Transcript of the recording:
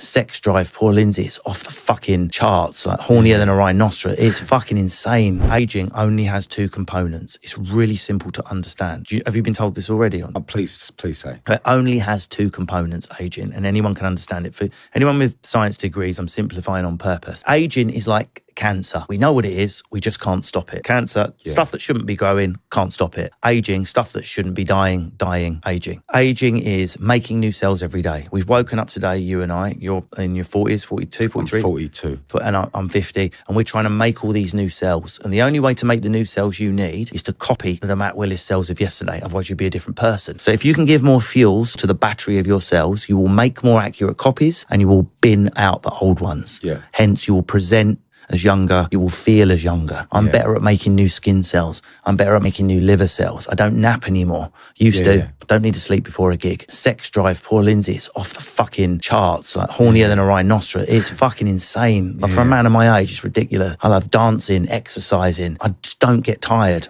Sex drive, poor Lindsay, it's off the fucking charts, like hornier than a rhinoceros. It's fucking insane. Aging only has two components. It's really simple to understand. Have you been told this already? Please say. It only has two components, aging, and anyone can understand it. For anyone with science degrees, I'm simplifying on purpose. Aging is like cancer. We know what it is, we just can't stop it. Cancer, stuff that shouldn't be growing, can't stop it. Aging, stuff that shouldn't be dying, aging. Aging is making new cells every day. We've woken up today, you and I, you're in your 40s, 42, 43? I'm 42. And I'm 50, and we're trying to make all these new cells. And the only way to make the new cells you need is to copy the Matt Willis cells of yesterday, otherwise you'd be a different person. So if you can give more fuels to the battery of your cells, you will make more accurate copies and you will bin out the old ones. Yeah. Hence, you will present as younger, you will feel as younger. I'm better at making new skin cells. I'm better at making new liver cells. I don't nap anymore. Used to. Don't need to sleep before a gig. Sex drive, poor Lindsay, it's off the fucking charts, like hornier than a rhinoceros. It's fucking insane. But for a man of my age, it's ridiculous. I love dancing, exercising. I just don't get tired.